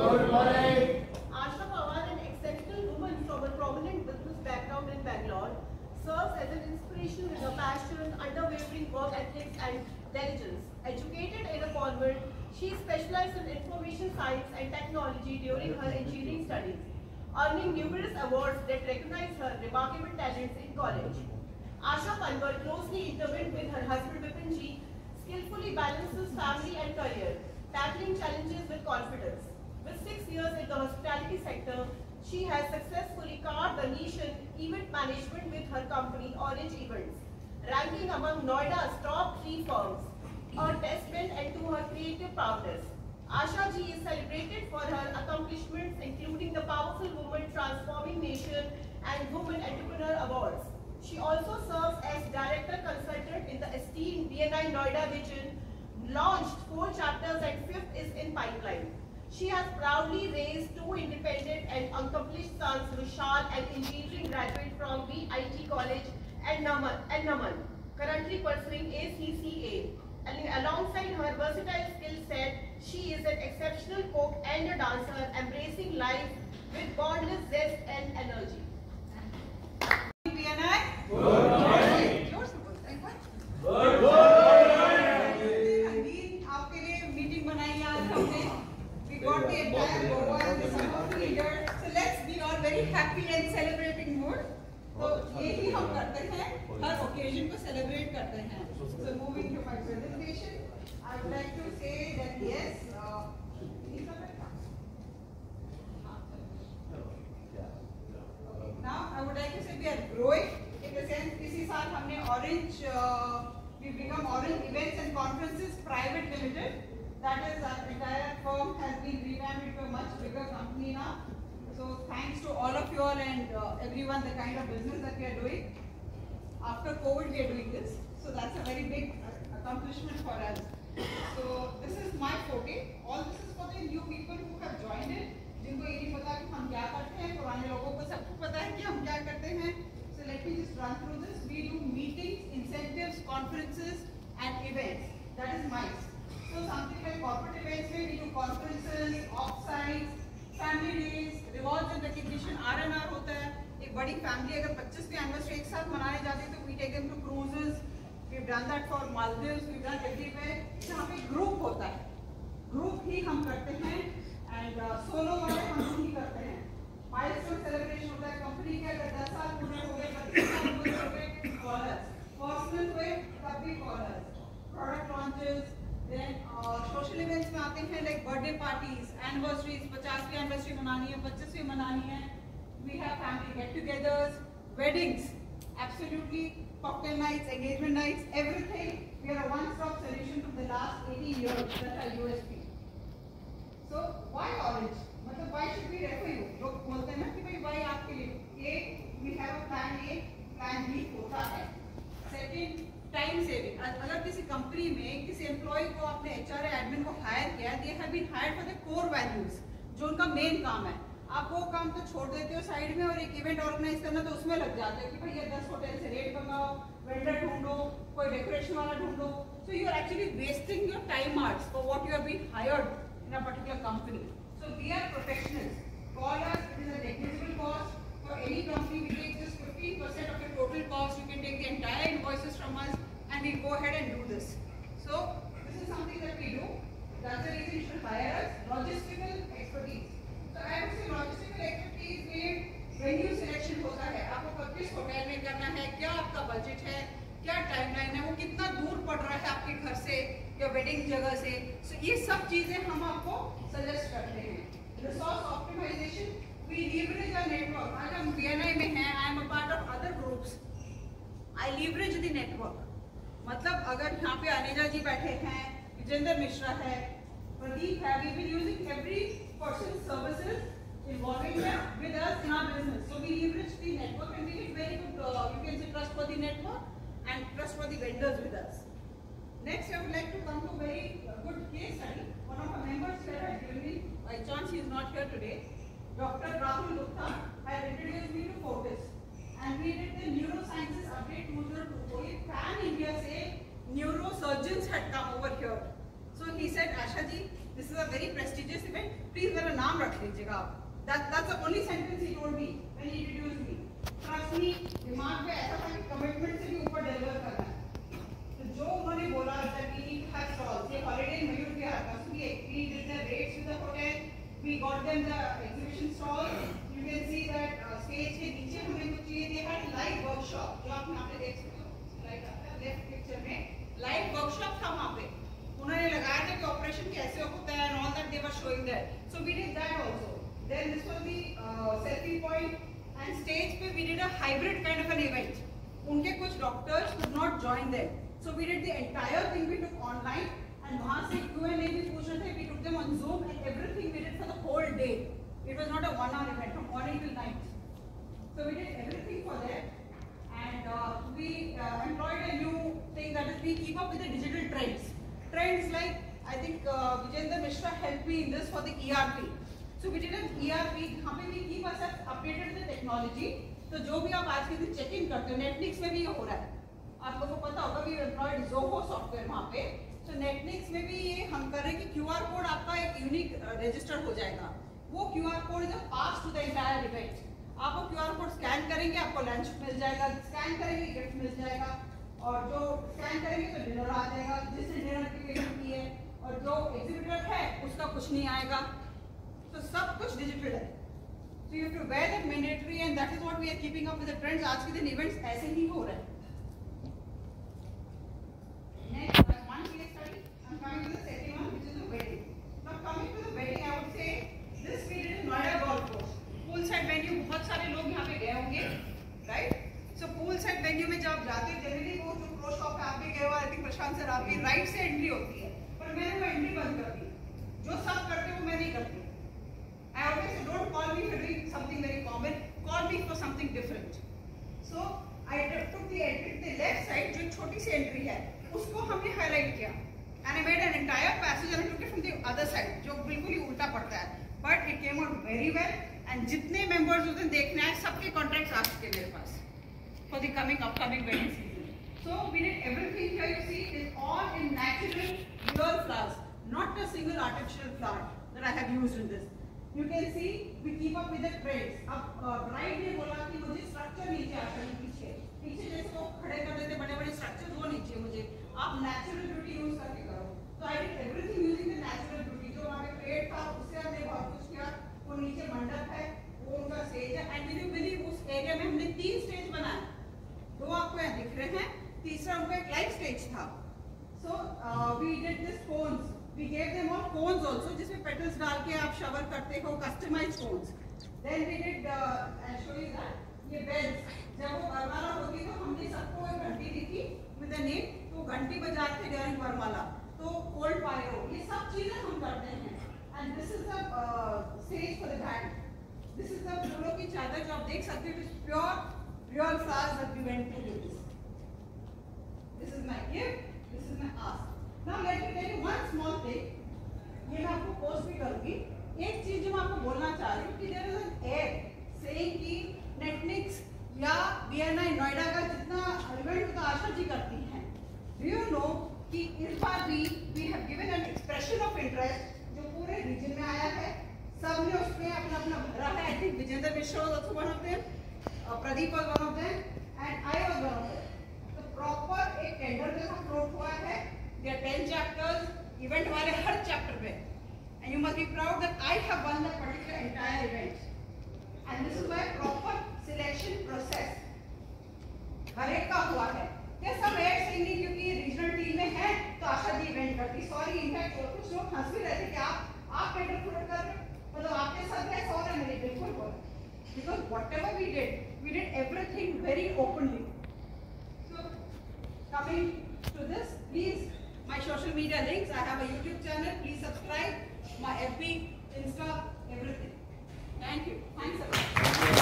Good morning. Asha Pawar, an exceptional woman from a prominent business background in Bangalore, serves as an inspiration with her passion, unwavering work ethics and diligence. Educated in a convent, she specialized in information science and technology during her engineering studies, earning numerous awards that recognize her remarkable talents in college. Asha Panwar closely intertwined with her husband Vipinji, skillfully balances family and career, tackling challenges with confidence. With 6 years in the hospitality sector, she has successfully carved a niche in event management with her company Orange Events, ranking among Noida's top 3 firms, a testament and to her creative prowess. Asha ji is celebrated for her accomplishments including the Powerful Woman Transforming Nation and Women Entrepreneur Awards. She also serves as Director Consultant in the esteemed BNI Noida region, launched 4 chapters and 5th is in pipeline. She has proudly raised 2 independent and accomplished sons, Vishal, an engineering graduate from VIT College and Naman, currently pursuing ACCA. And alongside her versatile skill set, she is an exceptional cook and a dancer, embracing life with boundless zest and energy. BNI? Good morning. Good morning. आपके लिए meeting बनाई आज हमने. We got the entire Goa and some of the leaders. So let's be all very happy and celebrating mood. तो यही हम करते हैं, हर occasion को celebrate करते हैं. So moving to my presentation, I would like to say that yes. Now I would like to say we are growing in the sense इसी साल हमने Orange we become Orange Events and Conferences Private Limited. That is our entire firm has been revamped into a much bigger company now. So thanks to all of you all and everyone, the kind of business that we are doing. After COVID we are doing this. So that's a very big accomplishment for us. So this is my forte. All this is for the new people who have joined it. जिनको ये नहीं पता कि हम क्या करते हैं, पुराने लोगों को सबको पता है कि हम क्या करते हैं. So let me just run through this. We do meetings, incentives, conferences and events. That is MICE. So something like corporate events में we do conferences, offsites, family days, rewards and recognition, R&R होता है. एक बड़ी family अगर 25वीं anniversary एक साथ मनाने जाती है तो we take them to cruises. We've done that for Maldives. We've done everywhere. जहाँ पे group होता है, group ही हम करते हैं. And सोलो वाले हम नहीं करते हैं. माइलस्टोन सेलिब्रेशन होता है कंपनी के, अगर 10 साल पूरे हो गए, 25 साल पूरे हो गए, कॉलर्स. पर्सनल हुए तब भी callers. Product launches, then social events में आते हैं लाइक बर्थडे पार्टीज, एनिवर्सरीज, 50वीं एनिवर्सरी मनानी है, 25वीं मनानी है. We have family get togethers, weddings, absolutely cocktail nights, engagement nights, everything. We are a one-stop solution to the last 80 years. That's our USP. So why Orange? मतलब why should we refer you? लोग बोलते हैं ना कि भाई why आपके लिए? A, we have a plan A, plan B होता है. Second, time saving. अगर किसी कंपनी में किसी एम्प्लॉय को आपने HR या एडमिन को हायर किया, they have been hired for the core values, जो उनका मेन काम है. आप वो काम तो छोड़ देते हो साइड में और एक इवेंट ऑर्गेनाइज करना तो उसमें लग जाते हो कि भाई ये 10 होटल से रेट मंगाओ, वेंडर ढूंढो, कोई डेकोरेशन वाला ढूंढो. So you are actually wasting your time hours for what you have been hired in a particular company. So we are professionals. Call us. It is a negligible cost for any company. We take just 15% of your total cost. You can take the entire invoices from us, and we go ahead and do this. So this is something that we do. That's the reason you should hire us. Logistical expertise. So I would say logistical expertise में venue selection होता है. आपको कब किस hotel में करना है, क्या आपका बजट है, क्या टाइमलाइन है, वो कितना दूर पड़ रहा है आपके घर से या वेडिंग जगह से. So ये सब चीजें हम आपको सजेस्ट करते हैं. Resource optimization, we leverage our network. आज हम BNI में हैं, I am a part of other groups. I leverage the network. मतलब अगर यहाँ पे अनेजा जी बैठे हैं, विजेंद्र मिश्रा है, प्रदीप है, we've been using every person's services involving them with us in our business. So we leverage the network and we get very good, you can say trustworthy network and trustworthy vendors with us. Next, I would like to come to a very good case study. One of our members here has given me, by chance he is not here today, Dr. Rahul Gupta has introduced me to Fortis. And we did the Neurosciences Update 2024. Pan India से neurosurgeons had come over here. So he said, Asha ji, this is a very prestigious event. Please मेरा नाम रख लीजिएगा आप. That's the only sentence he told me when he introduced me. Trust me, दिमाग में ऐसा था कि commitment से भी ऊपर deliver करना है. तो जो उन्होंने बोला that we need to have stalls, ये holiday in Mayur Vihar का, so we did the rates with the hotel, we got them the exhibition stalls. You can see that stage के नीचे हमें कुछ चीजें they had live workshop जो आप यहाँ पे देख सकते हो, like left picture में live workshop था वहाँ पे. उन्होंने लगाया था कि ऑपरेशन कैसे होता है and all that they were showing there. So we did that also. Then this was the selfie point and stage पे we did a hybrid kind of an event. उनके कुछ doctors could not join them, so we did the entire thing we took online and वहाँ से Q&A भी पूछ रहे थे. We took them on Zoom and everything we did for the whole day. It was not a 1 hour event from morning till night. So we did everything for them and we employed a new thing, that is we keep up with the digital trends. Trends like I think Vijayendra Mishra helped me in this for the ERP. So we did an ERP. यहाँ पे we keep ourselves updated with the technology. तो जो भी आप आज के दिन check in करते हो, Netflix में भी ये हो रहा है. आप लोगों को पता होगा we employed Zoho software वहाँ पे. So Netflix में भी ये हम कर रहे हैं कि QR कोड आपका एक यूनिक रजिस्टर हो जाएगा. वो QR code is a pass to the entire event. आप वो QR कोड स्कैन करेंगे, आपको लंच मिल जाएगा. स्कैन करेंगे, गिफ्ट मिल जाएगा. और जो स्कैन करेंगे तो डिनर आ जाएगा, जिसने डिनर की पेमेंट की है. और जो एग्जीबिटर है उसका कुछ नहीं आएगा. तो सब कुछ डिजिटल है. So you have to wear that mandatory and that is what we are keeping up with the trends. आज के दिन events ऐसे ही हो रहे हैं. Next, one case study. I'm coming to the second one, which is the wedding. Now coming to the wedding, I would say this we did in Noida Golf Course. Poolside venue, बहुत सारे लोग यहाँ पे गए होंगे, right? So poolside venue में जब आप जाते हैं, generally वो जो pro shop है आप भी गए हो, I think प्रशांत सर आपकी right से entry होती है. पर मैंने वो entry बंद कर दी. जो सब करते हैं वो मैं नहीं करती. I always say, don't call me for doing something very common. Call me for something different. So I took the entry to the left side, जो छोटी सी entry है, उसको हमने highlight किया. And I made an entire passage and I took it from the other side, जो बिल्कुल ही उल्टा पड़ता है. But it came out very well. And जितने members उस दिन देखने आए, सबके contracts आ चुके मेरे पास for the upcoming wedding season. So we did everything here. You see, is all in natural, real flowers, not a single artificial flower that I have used in this. You can see we keep up with the trends. अब bride ने बोला कि मुझे structure नीचे आता है, पीछे जैसे वो खड़े कर देते बड़े-बड़े structures वो नीचे मुझे. आप natural beauty use करके करो. So I did everything using the natural beauty. जो वहाँ पे पेड़ था उससे हमने बहुत कुछ किया. वो नीचे मंडप है, वो उनका स्टेज है. And will you believe उस एरिया में हमने 3 स्टेज बनाए. 2 आपको यहाँ दिख रहे हैं, तीसरा उनका एक लाइव स्टेज था. So we did this cones. We gave them all cones also, जिसमें petals डाल के आप shower करते हो, customized cones. Then we did, I'll show you that. ये bells, जब वो वरमाला होती तो हमने सबको एक घंटी दी थी with a name, तो घंटी बजाते during वरमाला. तो cold pyro, ये सब चीजें हम करते हैं. And this is the stage for the band. This is the फूलों की चादर जो आप देख सकते हो. It is pure, real flowers that we went to do this. This is my gift. This is my ask. Now let me tell you one small thing. ये मैं आपको पोस्ट भी करूँगी. एक चीज जो मैं आपको बोलना चाह रही हूँ कि there is an ad saying कि Netflix या BNI नोएडा का जितना इवेंट होता आशा जी करती हैं. Do you know कि इस बार भी we have given an expression of interest जो पूरे रीजन में आया है. सबने उसमें अपना भरा है. I think Vijayendra Mishra was also one of them. Pradeep was one of them, and I was one of them. तो proper एक टेंडर जैसा फ्लोट हुआ है. There are 10 chapters. Event वाले हर chapter पे. And you must be proud that I have won that particular entire event. And this is my proper selection process. हर एक का हुआ है. ये सब ऐड से नहीं क्योंकि रीजनल टीम में है तो आशा जी इवेंट करती. सॉरी इनफैक्ट कुछ लोग हंस भी रहे थे कि आप टेंडर फ्लोट कर रहे मतलब आपके साथ ऐसा हो रहा है. मेरी बिल्कुल हो. Because whatever we did everything very openly. So coming to this, please. My social media links, I have a YouTube channel, please subscribe, my FB, Insta, everything. Thank you. Thanks a lot.